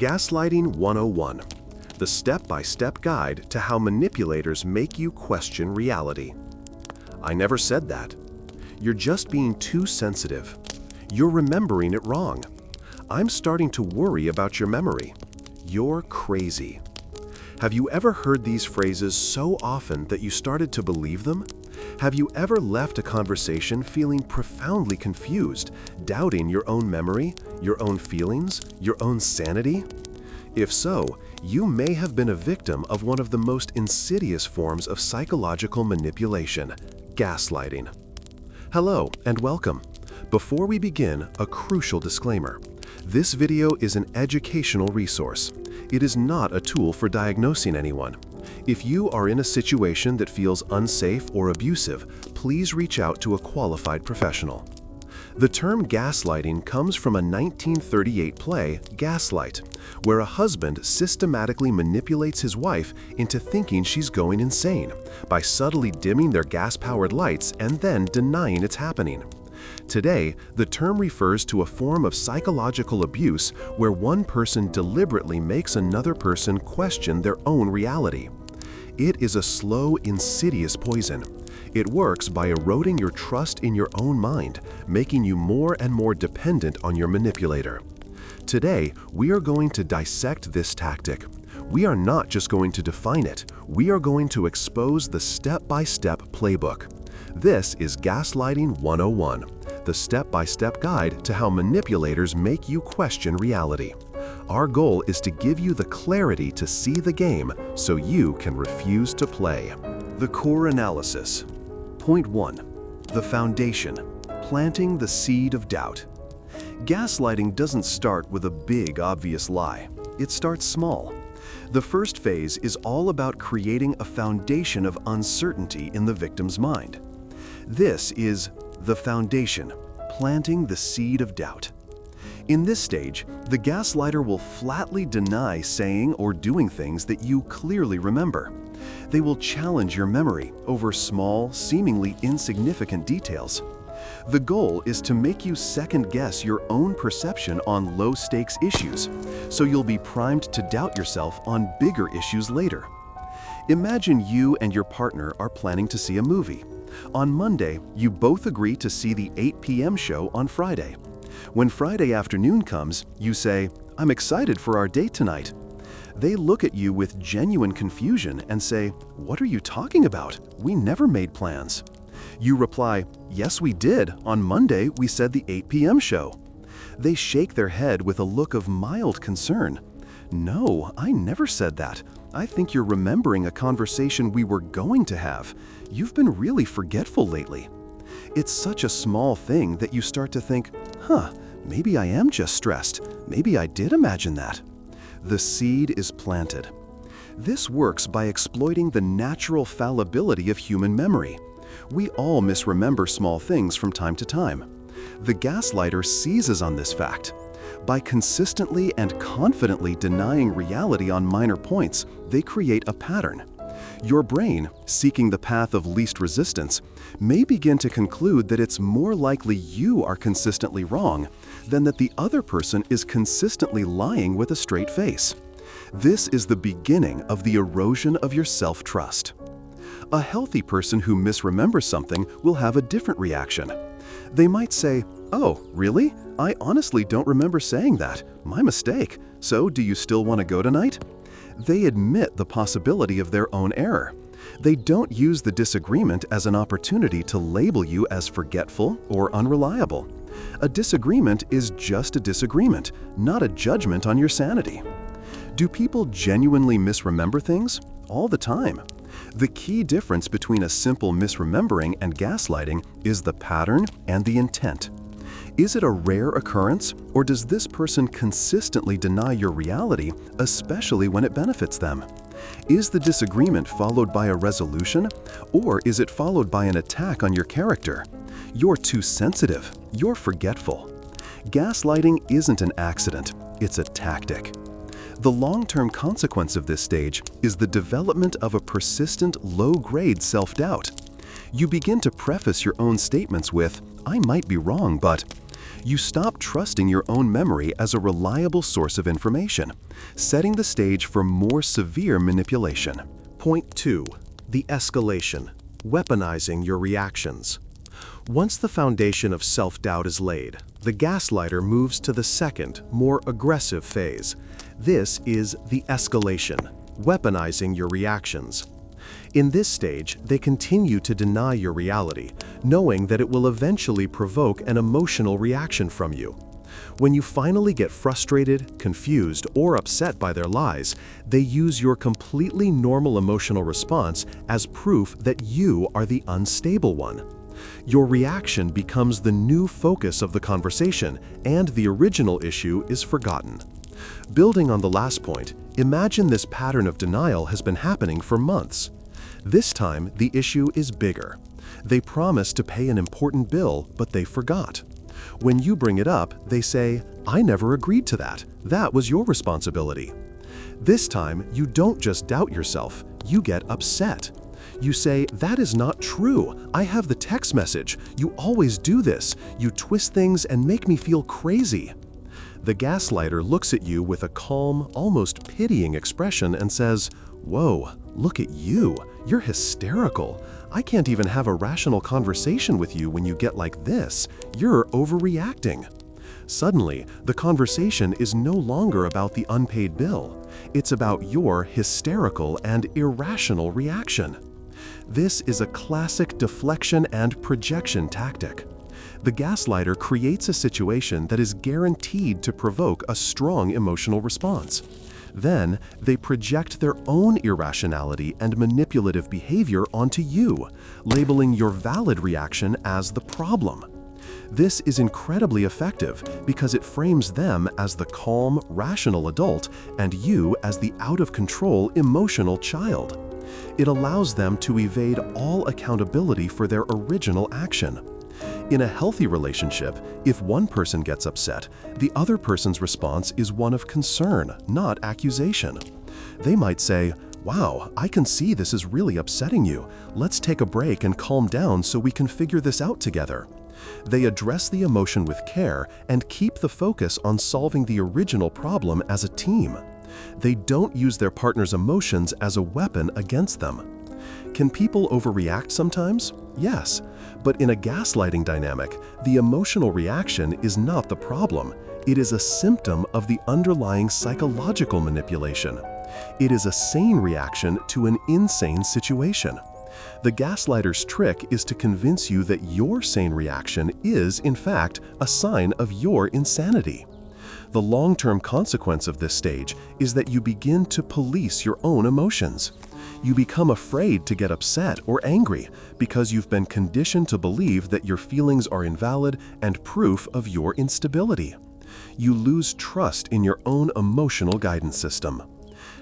Gaslighting 101, the step-by-step guide to how manipulators make you question reality. I never said that. You're just being too sensitive. You're remembering it wrong. I'm starting to worry about your memory. You're crazy. Have you ever heard these phrases so often that you started to believe them? Have you ever left a conversation feeling profoundly confused, doubting your own memory, your own feelings, your own sanity? If so, you may have been a victim of one of the most insidious forms of psychological manipulation, gaslighting. Hello and welcome. Before we begin, a crucial disclaimer. This video is an educational resource. It is not a tool for diagnosing anyone. If you are in a situation that feels unsafe or abusive, please reach out to a qualified professional. The term gaslighting comes from a 1938 play, Gaslight, where a husband systematically manipulates his wife into thinking she's going insane by subtly dimming their gas-powered lights and then denying it's happening. Today, the term refers to a form of psychological abuse where one person deliberately makes another person question their own reality. It is a slow, insidious poison. It works by eroding your trust in your own mind, making you more and more dependent on your manipulator. Today, we are going to dissect this tactic. We are not just going to define it, we are going to expose the step-by-step playbook. This is Gaslighting 101, the step-by-step guide to how manipulators make you question reality. Our goal is to give you the clarity to see the game so you can refuse to play. The core analysis. Point 1. The foundation. Planting the seed of doubt. Gaslighting doesn't start with a big, obvious lie. It starts small. The first phase is all about creating a foundation of uncertainty in the victim's mind. This is the foundation, planting the seed of doubt. In this stage, the gaslighter will flatly deny saying or doing things that you clearly remember. They will challenge your memory over small, seemingly insignificant details. The goal is to make you second-guess your own perception on low-stakes issues, so you'll be primed to doubt yourself on bigger issues later. Imagine you and your partner are planning to see a movie. On Monday, you both agree to see the 8 p.m. show on Friday. When Friday afternoon comes, you say, "I'm excited for our date tonight." They look at you with genuine confusion and say, "What are you talking about? We never made plans." You reply, "Yes, we did. On Monday, we said the 8 p.m. show." They shake their head with a look of mild concern. "No, I never said that. I think you're remembering a conversation we were going to have. You've been really forgetful lately." It's such a small thing that you start to think, maybe I am just stressed. Maybe I did imagine that. The seed is planted. This works by exploiting the natural fallibility of human memory. We all misremember small things from time to time. The gaslighter seizes on this fact. By consistently and confidently denying reality on minor points, they create a pattern. Your brain, seeking the path of least resistance, may begin to conclude that it's more likely you are consistently wrong than that the other person is consistently lying with a straight face. This is the beginning of the erosion of your self-trust. A healthy person who misremembers something will have a different reaction. They might say, "Oh, really? I honestly don't remember saying that. My mistake. So do you still want to go tonight?" They admit the possibility of their own error. They don't use the disagreement as an opportunity to label you as forgetful or unreliable. A disagreement is just a disagreement, not a judgment on your sanity. Do people genuinely misremember things? All the time. The key difference between a simple misremembering and gaslighting is the pattern and the intent. Is it a rare occurrence, or does this person consistently deny your reality, especially when it benefits them? Is the disagreement followed by a resolution, or is it followed by an attack on your character? You're too sensitive. You're forgetful. Gaslighting isn't an accident. It's a tactic. The long-term consequence of this stage is the development of a persistent, low-grade self-doubt. You begin to preface your own statements with, "I might be wrong, but..." You stop trusting your own memory as a reliable source of information, setting the stage for more severe manipulation. Point 2. The escalation. Weaponizing your reactions. Once the foundation of self-doubt is laid, the gaslighter moves to the second, more aggressive phase. This is the escalation, weaponizing your reactions. In this stage, they continue to deny your reality, knowing that it will eventually provoke an emotional reaction from you. When you finally get frustrated, confused, or upset by their lies, they use your completely normal emotional response as proof that you are the unstable one. Your reaction becomes the new focus of the conversation, and the original issue is forgotten. Building on the last point, imagine this pattern of denial has been happening for months. This time, the issue is bigger. They promised to pay an important bill, but they forgot. When you bring it up, they say, "I never agreed to that. That was your responsibility." This time, you don't just doubt yourself, you get upset. You say, "That is not true. I have the text message. You always do this. You twist things and make me feel crazy." The gaslighter looks at you with a calm, almost pitying expression and says, "Whoa, look at you. You're hysterical. I can't even have a rational conversation with you when you get like this. You're overreacting." Suddenly, the conversation is no longer about the unpaid bill. It's about your hysterical and irrational reaction. This is a classic deflection and projection tactic. The gaslighter creates a situation that is guaranteed to provoke a strong emotional response. Then, they project their own irrationality and manipulative behavior onto you, labeling your valid reaction as the problem. This is incredibly effective because it frames them as the calm, rational adult and you as the out-of-control emotional child. It allows them to evade all accountability for their original action. In a healthy relationship, if one person gets upset, the other person's response is one of concern, not accusation. They might say, "Wow, I can see this is really upsetting you. Let's take a break and calm down so we can figure this out together." They address the emotion with care and keep the focus on solving the original problem as a team. They don't use their partner's emotions as a weapon against them. Can people overreact sometimes? Yes, but in a gaslighting dynamic, the emotional reaction is not the problem. It is a symptom of the underlying psychological manipulation. It is a sane reaction to an insane situation. The gaslighter's trick is to convince you that your sane reaction is, in fact, a sign of your insanity. The long-term consequence of this stage is that you begin to police your own emotions. You become afraid to get upset or angry because you've been conditioned to believe that your feelings are invalid and proof of your instability. You lose trust in your own emotional guidance system.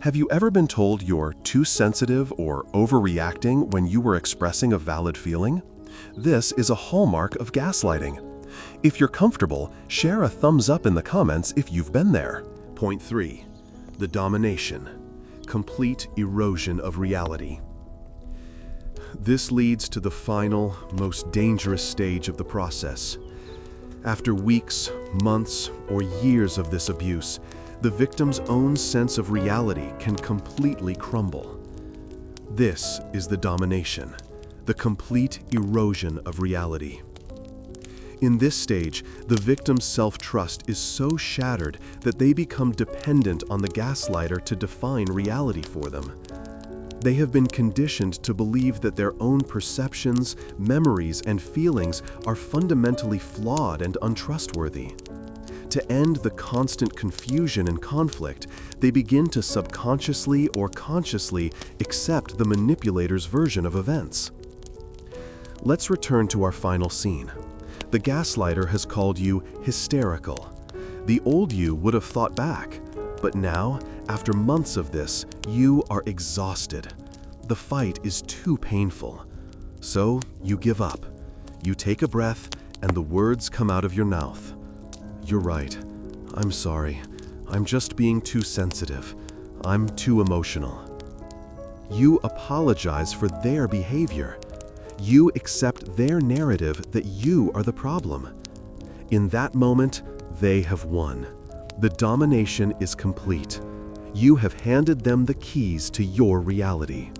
Have you ever been told you're too sensitive or overreacting when you were expressing a valid feeling? This is a hallmark of gaslighting. If you're comfortable, share a thumbs up in the comments if you've been there. Point 3. The domination. Complete erosion of reality. This leads to the final, most dangerous stage of the process. After weeks, months, or years of this abuse, the victim's own sense of reality can completely crumble. This is the domination, the complete erosion of reality. In this stage, the victim's self-trust is so shattered that they become dependent on the gaslighter to define reality for them. They have been conditioned to believe that their own perceptions, memories, and feelings are fundamentally flawed and untrustworthy. To end the constant confusion and conflict, they begin to subconsciously or consciously accept the manipulator's version of events. Let's return to our final scene. The gaslighter has called you hysterical. The old you would have fought back, but now, after months of this, you are exhausted. The fight is too painful. So you give up. You take a breath, and the words come out of your mouth. "You're right. I'm sorry. I'm just being too sensitive. I'm too emotional." You apologize for their behavior. You accept their narrative that you are the problem. In that moment, they have won. The domination is complete. You have handed them the keys to your reality.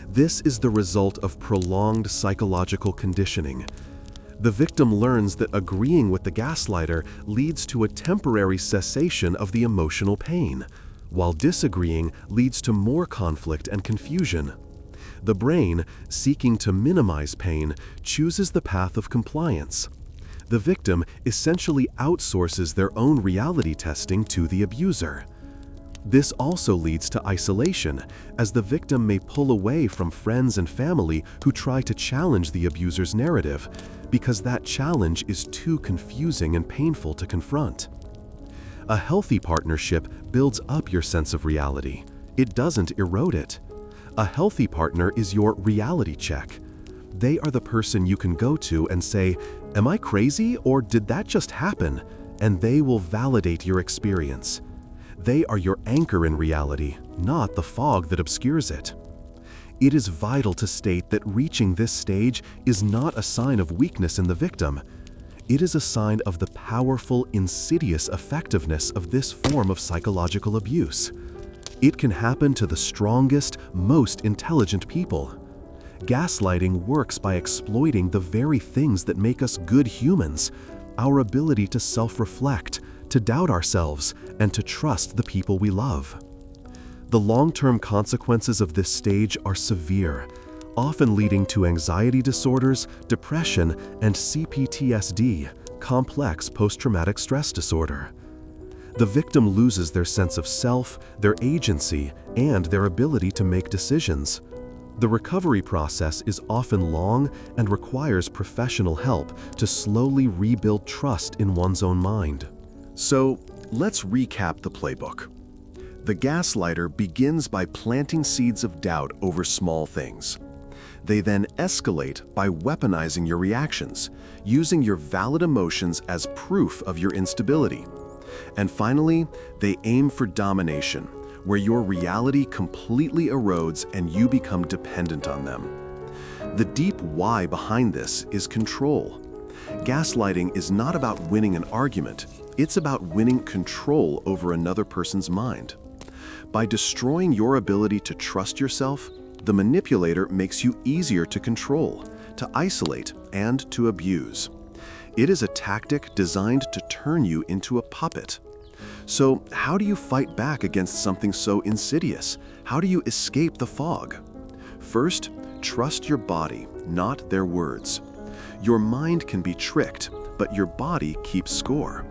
This is the result of prolonged psychological conditioning. The victim learns that agreeing with the gaslighter leads to a temporary cessation of the emotional pain, while disagreeing leads to more conflict and confusion. The brain, seeking to minimize pain, chooses the path of compliance. The victim essentially outsources their own reality testing to the abuser. This also leads to isolation, as the victim may pull away from friends and family who try to challenge the abuser's narrative, because that challenge is too confusing and painful to confront. A healthy partnership builds up your sense of reality. It doesn't erode it. A healthy partner is your reality check. They are the person you can go to and say, "Am I crazy, or did that just happen?" And they will validate your experience. They are your anchor in reality, not the fog that obscures it. It is vital to state that reaching this stage is not a sign of weakness in the victim. It is a sign of the powerful, insidious effectiveness of this form of psychological abuse. It can happen to the strongest, most intelligent people. Gaslighting works by exploiting the very things that make us good humans, our ability to self-reflect, to doubt ourselves, and to trust the people we love. The long-term consequences of this stage are severe, often leading to anxiety disorders, depression, and CPTSD, complex post-traumatic stress disorder. The victim loses their sense of self, their agency, and their ability to make decisions. The recovery process is often long and requires professional help to slowly rebuild trust in one's own mind. So, let's recap the playbook. The gaslighter begins by planting seeds of doubt over small things. They then escalate by weaponizing your reactions, using your valid emotions as proof of your instability. And finally, they aim for domination, where your reality completely erodes and you become dependent on them. The deep why behind this is control. Gaslighting is not about winning an argument, it's about winning control over another person's mind. By destroying your ability to trust yourself, the manipulator makes you easier to control, to isolate, and to abuse. It is a tactic designed to turn you into a puppet. So, how do you fight back against something so insidious? How do you escape the fog? First, trust your body, not their words. Your mind can be tricked, but your body keeps score.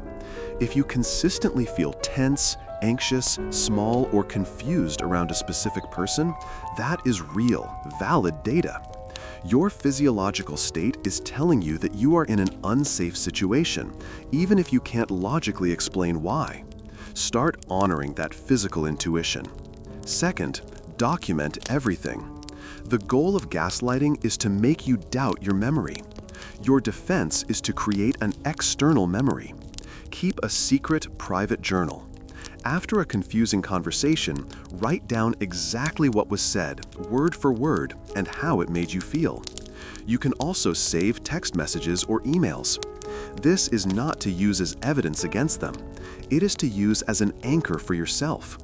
If you consistently feel tense, anxious, small, or confused around a specific person, that is real, valid data. Your physiological state is telling you that you are in an unsafe situation, even if you can't logically explain why. Start honoring that physical intuition. Second, document everything. The goal of gaslighting is to make you doubt your memory. Your defense is to create an external memory. Keep a secret, private journal. After a confusing conversation, write down exactly what was said, word for word, and how it made you feel. You can also save text messages or emails. This is not to use as evidence against them. It is to use as an anchor for yourself.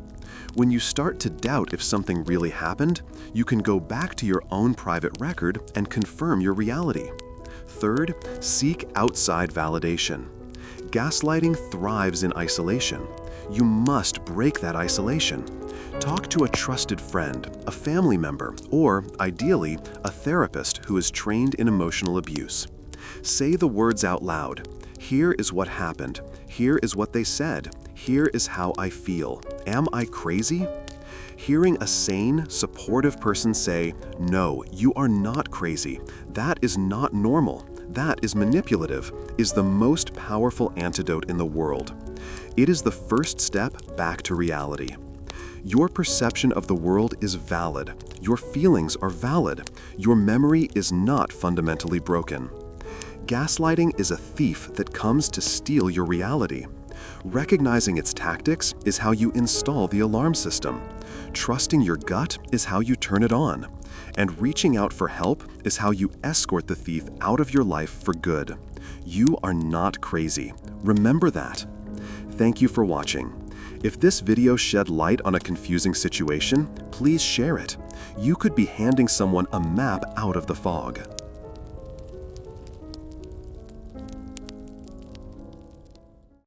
When you start to doubt if something really happened, you can go back to your own private record and confirm your reality. Third, seek outside validation. Gaslighting thrives in isolation. You must break that isolation. Talk to a trusted friend, a family member, or, ideally, a therapist who is trained in emotional abuse. Say the words out loud. Here is what happened. Here is what they said. Here is how I feel. Am I crazy? Hearing a sane, supportive person say, "No, you are not crazy. That is not normal. That is manipulative," is the most powerful antidote in the world. It is the first step back to reality. Your perception of the world is valid. Your feelings are valid. Your memory is not fundamentally broken. Gaslighting is a thief that comes to steal your reality. Recognizing its tactics is how you install the alarm system. Trusting your gut is how you turn it on. And reaching out for help is how you escort the thief out of your life for good. You are not crazy. Remember that. Thank you for watching. If this video shed light on a confusing situation, please share it. You could be handing someone a map out of the fog.